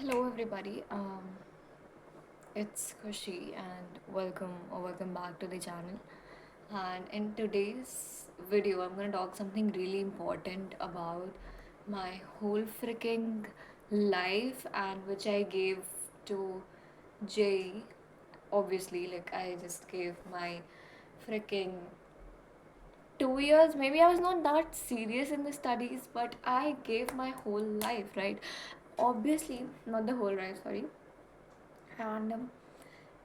Hello, everybody. It's Khushi, and welcome back to the channel. And in today's video, I'm gonna talk something really important about my whole freaking life, and which I gave to Jay. Obviously, like I just gave my freaking 2 years. Maybe I was not that serious in the studies, but I gave my whole life, right? Obviously, not the whole life, sorry. And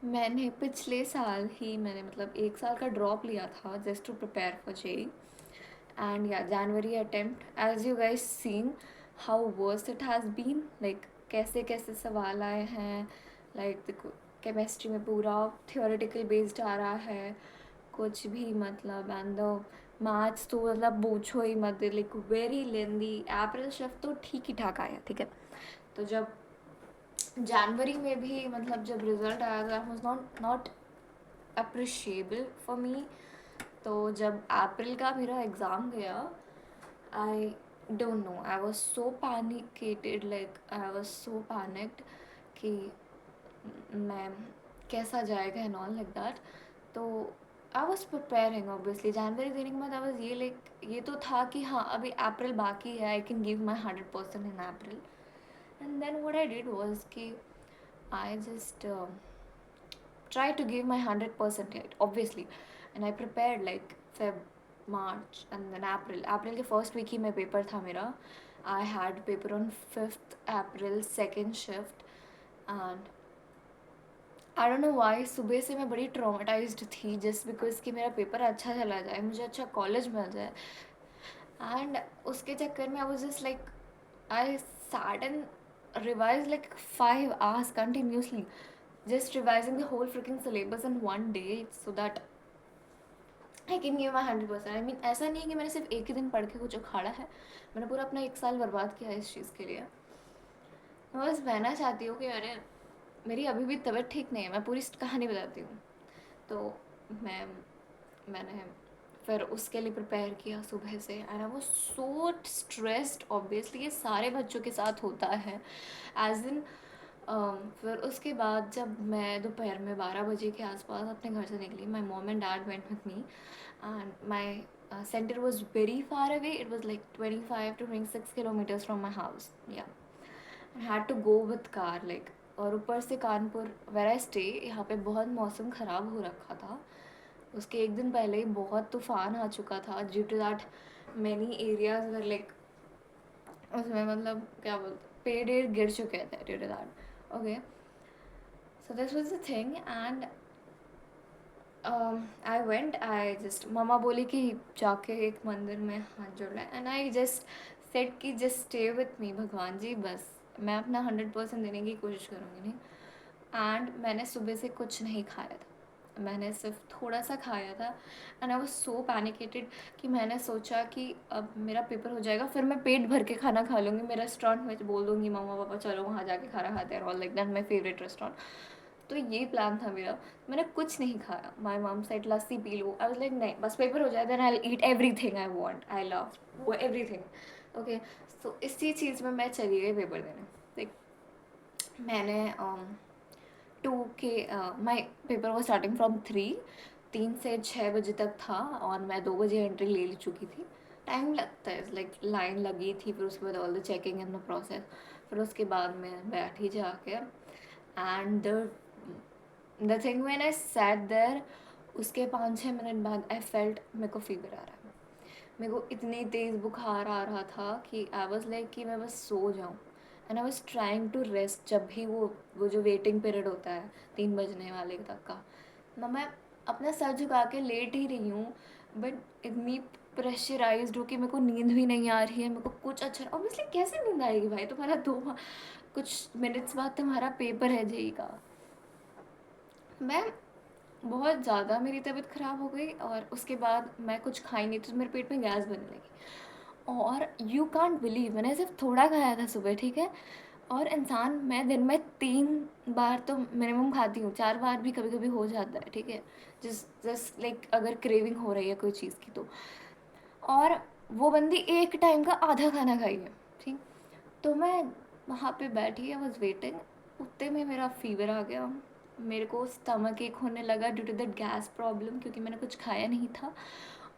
मैंने पिछले साल ही मैंने मतलब 1 साल का drop लिया था just to prepare for JEE and या January attempt as you guys seen how worst it has been like कैसे कैसे सवाल आए हैं लाइक देखो केमिस्ट्री में पूरा थियोरेटिकल बेस्ड आ रहा है कुछ भी मतलब एंड द मैथ्स तो मतलब पूछो ही मत लाइक वेरी लेंदी अप्रैल शिफ्ट तो ठीक ही ठाक आया ठीक है तो जब जनवरी में भी मतलब जब रिज़ल्ट आया था was not appreciable for me तो जब अप्रैल का मेरा एग्ज़ाम गया I don't know I was so panicated like I was so panicked कि मैं कैसा जाएगा एंड ऑल लाइक दैट तो I was preparing obviously January देने के बाद आई वॉज ये लाइक ये तो था कि हाँ अभी अप्रैल बाकी है I can give my 100% in April and then what I did was कि I just tried to give my 100% right, obviously. And I prepared like Feb, March, and then April. April के first week ही में paper था मेरा. I had paper on 5th April, second shift. And I don't know why सुबह से मैं बड़ी traumatized थी just because कि मेरा पेपर अच्छा चला जाए मुझे अच्छा कॉलेज मिल जाए एंड उसके चक्कर में I was just like I sat and revised like 5 hours continuously just revising the whole freaking syllabus in one day so that I can give my 100%. I mean ऐसा नहीं है कि मैंने सिर्फ एक ही दिन पढ़ के कुछ उखाड़ा है मैंने पूरा अपना 1 साल बर्बाद किया है इस चीज़ के लिए मैं बस कहना चाहती हूँ कि अरे मेरी अभी भी तबीयत ठीक नहीं है मैं पूरी कहानी बताती हूँ तो मैंने फिर उसके लिए प्रिपेयर किया सुबह से and I was so stressed obviously ये सारे बच्चों के साथ होता है एज इन फिर उसके बाद जब मैं दोपहर में 12 बजे के आसपास अपने घर से निकली my mom and dad went with me and my center was very far away. It was like 25 to 26 kilometers from my house. Yeah. I had to go with car like और ऊपर से कानपुर वेर आई स्टे यहाँ पे बहुत मौसम ख़राब हो रखा था उसके एक दिन पहले ही बहुत तूफ़ान आ चुका था due to that many areas were like उसमें मतलब क्या बोलते पेड़ एड़ गिर चुके थे due to that okay so this was the thing and I went I just मम्मा बोली कि जाके एक मंदिर में हाथ जोड़ना है एंड आई जस्ट सेट कि जस्ट स्टे विथ मी भगवान जी बस मैं अपना 100% देने की कोशिश करूँगी नहीं एंड मैंने सुबह से कुछ नहीं खाया था मैंने सिर्फ थोड़ा सा खाया था एंड आई वाज सो पैनिकेटेड कि मैंने सोचा कि अब मेरा पेपर हो जाएगा फिर मैं पेट भर के खाना खा लूँगी मैं रेस्टोरेंट में बोल दूँगी मम्मा पापा चलो वहाँ जाके खाना खाते हैं all like that my favourite restaurant तो ये प्लान था मेरा मैंने कुछ नहीं खाया माई मॉम सेड लस्सी पी लो आई वाज लाइक नहीं बस पेपर हो जाए then I eat everything I want I love वो एवरीथिंग ओके सो इसी चीज़ में मैं चली गई पेपर देने लाइक मैंने 2 के माई पेपर वो स्टार्टिंग फ्रॉम 3 से 6 बजे तक था और मैं 2 बजे एंट्री ले चुकी थी टाइम लगता है लाइक लाइन लगी थी फिर उसके बाद all the checking in the process फिर उसके बाद मैं बैठी जाके and the thing when I sat there उसके 5-6 मिनट बाद आई फेल्ट मेरे को फीवर आ रहा है मेरे को इतनी तेज़ बुखार आ रहा था कि आई वॉज लाइक कि मैं बस सो जाऊँ and I was trying to rest जब भी वो जो वेटिंग पीरियड होता है 3 बजने वाले तक का ना मैं अपना सर झुका के लेट ही रही हूँ बट इतनी प्रेशराइज्ड हो कि मेरे को नींद भी नहीं आ रही है मेरे को कुछ अच्छा ऑब्वियसली कैसे नींद आएगी भाई तुम्हारा कुछ मिनट्स बाद तुम्हारा पेपर है जेई का मैं बहुत ज़्यादा मेरी तबीयत ख़राब हो गई और उसके बाद मैं कुछ खाई नहीं तो मेरे पेट में गैस बनने लगी और यू कांट बिलीव मैंने सिर्फ थोड़ा खाया था सुबह ठीक है और इंसान मैं दिन में 3 बार तो मिनिमम खाती हूँ 4 बार भी कभी कभी हो जाता है ठीक है जस्ट लाइक अगर क्रेविंग हो रही है कोई चीज़ की तो और वो बंदी एक टाइम का आधा खाना खाई है ठीक तो मैं वहाँ पे बैठी, आई वॉज वेटिंग, उतने में मेरा फीवर आ गया, मेरे को स्टमक एक होने लगा due to that gas problem, क्योंकि मैंने कुछ खाया नहीं था।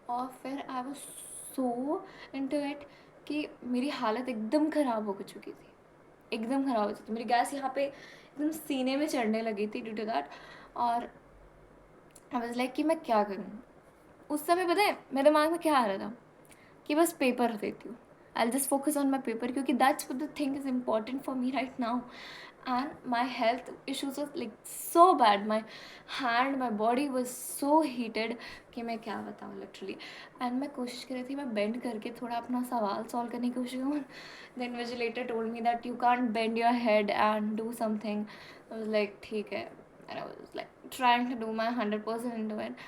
और फिर I was so into it कि मेरी हालत एकदम ख़राब हो चुकी थी, एकदम ख़राब हो चुकी थी। मेरी गैस यहाँ पे एकदम सीने में चढ़ने लगी थी ड्यू टू दैट। और आई वॉज लाइक कि मैं क्या करूँ। उस समय पता है मेरे दिमाग में क्या आ रहा था कि बस पेपर देती हूँ, I just focus on my paper, क्योंकि that's the thing is important for me right now. And my health issues was like so bad, my hand, my body was so heated कि मैं क्या बताऊँ literally. And मैं कोशिश कर रही थी मैं बेंड करके थोड़ा अपना सवाल सॉल्व करने की कोशिश करूँ। Then invigilator told me that you can't bend your head and do something. I was like ठीक है, and I was like trying to do my 100% into it.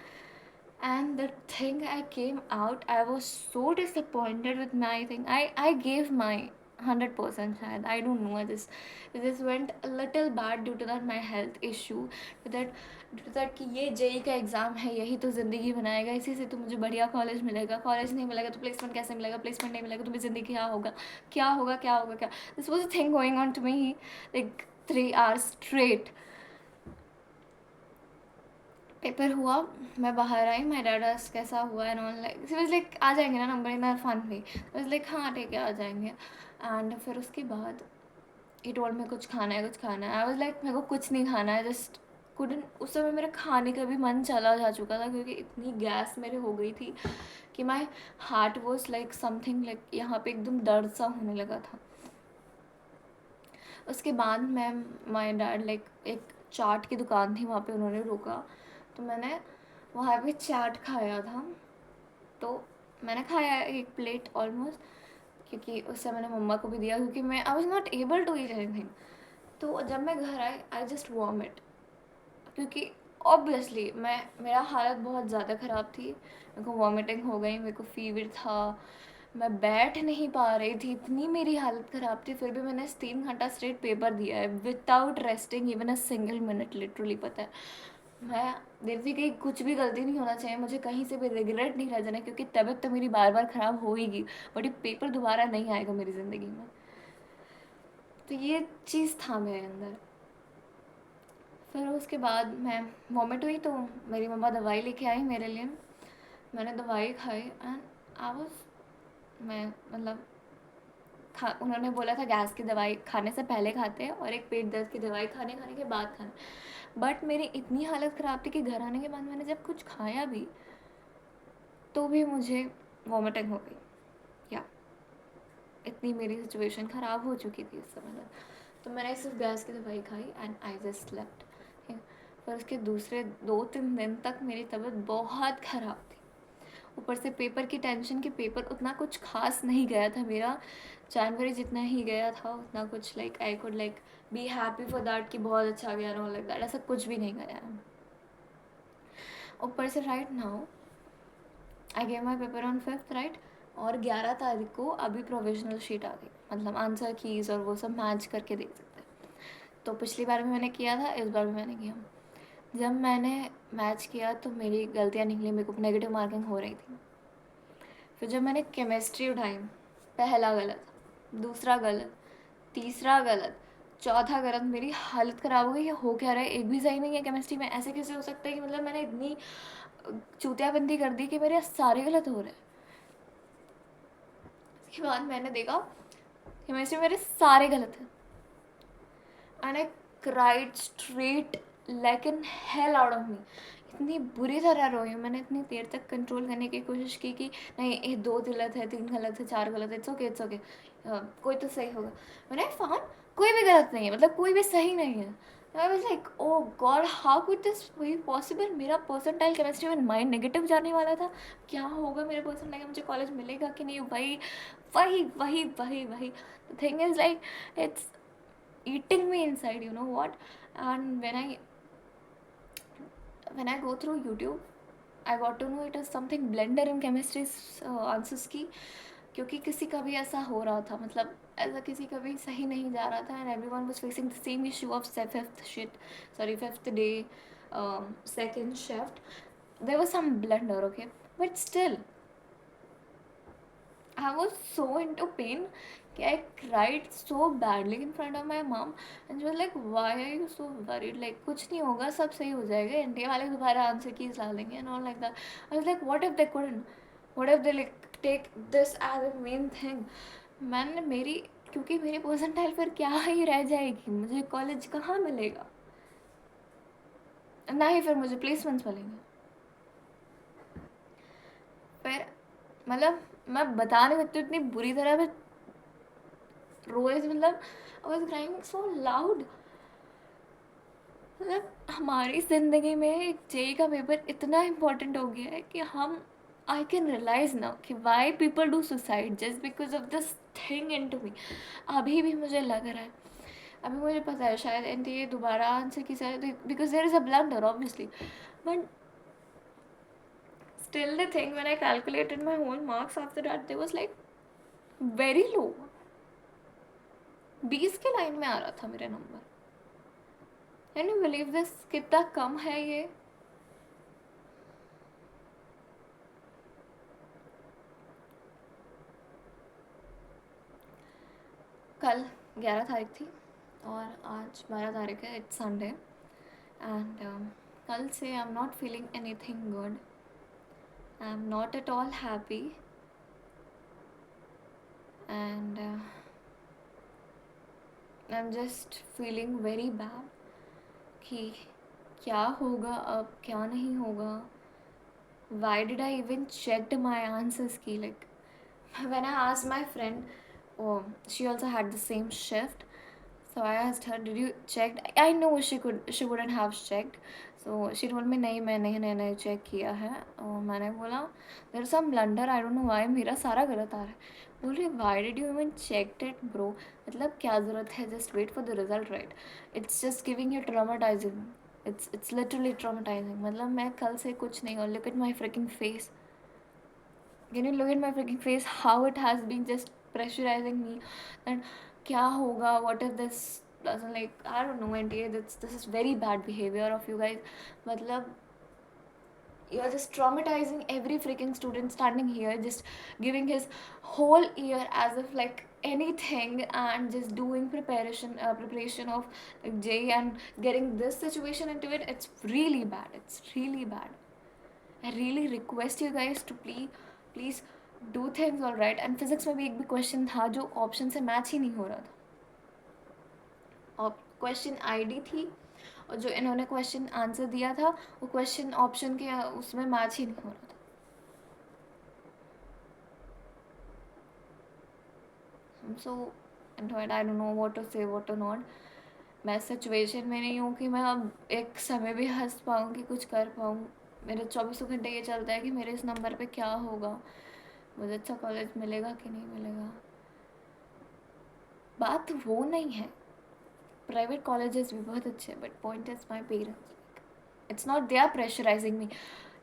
And the thing I came out, I was so disappointed with my thing. I gave my 100% शायद, I don't know, I just went a little bad due to that my health issue, due to that कि ये JEE का exam है, यही तो ज़िंदगी बनाएगा, इसी से तो मुझे बढ़िया कॉलेज मिलेगा, कॉलेज नहीं मिलेगा तो प्लेसमेंट कैसे मिलेगा, प्लेसमेंट नहीं मिलेगा तो मेरी ज़िंदगी क्या होगा, क्या होगा, क्या होगा, क्या। This was a thing going on to me like 3 hours straight. Paper हुआ, मैं बाहर आई, माई डैड आस्क्ड कैसा हुआ and all, like she was like आ जाएंगे ना number in fun way. I was like हाँ ठीक है आ जाएंगे। एंड फिर उसके बाद ही टोल्ड में कुछ खाना है, कुछ खाना है। आई वाज लाइक मेरे को कुछ नहीं खाना है, जस्ट कुडन। उस समय मेरे खाने का भी मन चला जा चुका था, क्योंकि इतनी गैस मेरे हो गई थी कि my heart was like something, like यहाँ पे एकदम दर्द सा होने लगा था। उसके बाद मैं, माई डैड लाइक एक चाट की दुकान थी वहाँ पे उन्होंने रोका, तो मैंने वहाँ पे चाट खाया था। तो मैंने खाया 1 प्लेट ऑलमोस्ट, क्योंकि उससे मैंने मम्मा को भी दिया, क्योंकि मैं I was not able to eat anything. तो जब मैं घर आई जस्ट वॉमिट, क्योंकि ऑब्वियसली मेरा हालत बहुत ज़्यादा ख़राब थी, मेरे को वॉमिटिंग हो गई, मेरे को फीवर था, मैं बैठ नहीं पा रही थी, इतनी मेरी हालत ख़राब थी। फिर भी मैंने 3 घंटा स्ट्रेट पेपर दिया है without resting even a single minute, literally. पता है मैं देख थी कि कुछ भी गलती नहीं होना चाहिए, मुझे कहीं से भी रिग्रेट नहीं रह जाना, क्योंकि तबीयत तो मेरी बार बार ख़राब होएगी, बट ये पेपर दोबारा नहीं आएगा मेरी ज़िंदगी में। तो ये चीज़ था मेरे अंदर। फिर उसके बाद मैं वॉमिट हुई, तो मेरी मम्मा दवाई लेके आई मेरे लिए, मैंने दवाई खाई एंड आई वाज, मैं मतलब उन्होंने बोला था गैस की दवाई खाने से पहले खाते हैं और एक पेट दर्द की दवाई खाने खाने के बाद खाना। बट मेरी इतनी हालत ख़राब थी कि घर आने के बाद मैंने जब कुछ खाया भी तो भी मुझे वॉमिटिंग हो गई, या इतनी मेरी सिचुएशन ख़राब हो चुकी थी उस समय तक। तो मैंने सिर्फ गैस की दवाई खाई एंड आई जस्ट स्लेप्ट। पर उसके दूसरे 2-3 दिन तक मेरी तबीयत बहुत ख़राब थी, ऊपर से पेपर की टेंशन, कि पेपर उतना कुछ खास नहीं गया था मेरा, जनवरी जितना ही गया था उतना कुछ, like I could like be happy for that कि बहुत अच्छा गया, नो लाइक दैट, ऐसा कुछ भी नहीं गया। ऊपर से right now I gave my paper on 5th right, और 11 तारीख को अभी प्रोविजनल शीट आ गई, मतलब आंसर कीज़ और वो सब मैच करके देख सकते हैं। तो पिछली बार भी मैंने किया था, इस बार भी मैंने किया। जब मैंने मैच किया तो मेरी गलतियाँ निकली, मेरे को नेगेटिव मार्किंग हो रही थी। फिर जब मैंने केमिस्ट्री उठाई, पहला गलत, दूसरा गलत, तीसरा गलत, चौथा गलत, मेरी हालत ख़राब हो गई। ये हो क्या रहा है, एक भी सही नहीं है केमिस्ट्री में, ऐसे कैसे हो सकता है कि मतलब मैंने इतनी चूतियाबंदी कर दी कि मेरे सारे गलत हो रहे हैं। उसके बाद मैंने देखा केमिस्ट्री में मेरे सारे गलत हैं and I cried straight like an hell out of me. इतनी बुरी तरह रोई हूँ मैंने, इतनी देर तक कंट्रोल करने की कोशिश की कि नहीं ये 2 गलत है, 3 गलत है, 4 गलत है, इट्स ओके इट्स ओके, कोई तो सही होगा। मैंने फाउंड कोई भी गलत नहीं है, मतलब कोई भी सही नहीं है। आई was like oh God how could this be possible. मेरा परसेंटाइल केमिस्ट्री में माइंड नेगेटिव जाने वाला था, क्या होगा मेरे परसेंटाइल, मुझे कॉलेज मिलेगा कि नहीं, वही वही वही वही वही। The thing is like it's eating me inside, you know what. And when I go through YouTube I got to know it is something blender in chemistry answers की, क्योंकि किसी का भी ऐसा हो रहा था, मतलब ऐसा किसी का भी सही नहीं जा रहा था and everyone was facing the same issue of 5th day second shift, there was some blender, okay, but still I was so into pain I cried so badly in front of my mom, and she was like, "Why are you so worried? Like कुछ नहीं होगा, सब सही हो जाएगा. NTA वाले दोबारा answer keys डालेंगे and all like that." I was like, "What if they couldn't? What if they like take this as a main thing?" मैंने मेरी क्योंकि मेरी परसेंटाइल पर क्या ही रह जाएगी, मुझे कॉलेज कहाँ मिलेगा, ना ही फिर मुझे प्लेसमेंट्स मिलेंगे. फिर मतलब मैं बता नहीं सकती इतनी बुरी तरह मैं रोए, मतलब I was crying so loud. मतलब हमारी ज़िंदगी में एक जेई का पेपर इतना इम्पोर्टेंट हो गया है कि हम आई कैन रियलाइज नाउ कि why people do suicide just because of this thing in to me. अभी भी मुझे लग रहा है, अभी मुझे पता है शायद एनटीए दोबारा आंसर की शायद because there is a blunder obviously, but still the thing when I calculated my whole marks after that they was like very low. 20 के लाइन में आ रहा था मेरा number. Can you believe this, कितना कम है ये. कल 11 तारीख थी और आज 12 तारीख है. इट्स संडे एंड कल से I am not feeling any thing good. I am not at all happy and I am just feeling very bad कि क्या होगा अब, क्या नहीं होगा. Why did I even checked my answers key? Like when I asked my friend, oh, she also had the same shift. So I asked her, did you check? I know she wouldn't have checked. So she told me नहीं मैंने नहीं check किया है. और मैंने बोला there's some blunder, I don't know why मेरा सारा गलत आ रहा है. बोल रही why did you even checked it bro? मतलब क्या ज़रूरत है, just wait for the result, right? It's just giving you traumatizing. It's literally traumatizing. मतलब मैं कल से कुछ नहीं, और look at my freaking face. Can you look at my freaking face? How it has been just pressurizing me. And क्या होगा? What if this doesn't, like, I don't know, NTA. This is very bad behavior of you guys. मतलब you're just traumatizing every freaking student standing here, just giving his whole year as if like anything, and just doing preparation of like, J, and getting this situation into it. It's really bad. It's really bad. I really request you guys to please do things all right. And physics में भी एक भी question था जो option से match ही नहीं हो रहा था. और क्वेश्चन आईडी थी और जो इन्होंने क्वेश्चन आंसर दिया था वो क्वेश्चन ऑप्शन के उसमें मैच ही नहीं हो रहा था. So and I don't know what to say what to not. मैं सिचुएशन में नहीं हूँ कि मैं अब एक समय भी हंस पाऊँ कि कुछ कर पाऊँ. मेरे 24 घंटे ये चलता है कि मेरे इस नंबर पे क्या होगा, मुझे अच्छा कॉलेज मिलेगा कि नहीं मिलेगा. बात वो नहीं है, प्राइवेट कॉलेजेस भी बहुत अच्छे, but point is my parents. It's not they are pressurising me.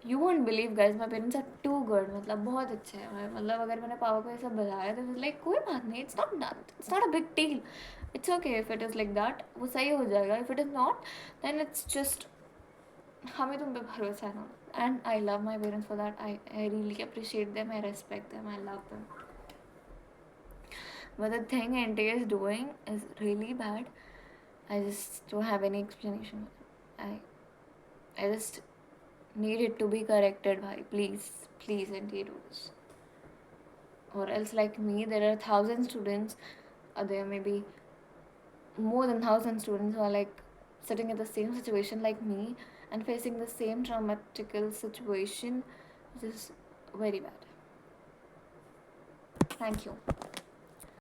You won't believe guys, my parents are too good. मतलब बहुत अच्छे हैं. मतलब अगर मैंने पापा को ये सब बताया तो लाइक कोई बात नहीं, it's not a big deal. It's okay if it is like that, वो सही हो जाएगा. If it is not then it's just हमें तुम पे भरोसा है ना. And I love my parents for that. I really appreciate them, I respect them, I love them. But the thing NTA is doing is really bad. I just don't have any explanation. I I just need it to be corrected. Bhai, please NTA do this. Or else, like me, there are 1,000 students. There may be more than 1,000 students who are like sitting in the same situation like me and facing the same traumatical situation, which is very bad. Thank you.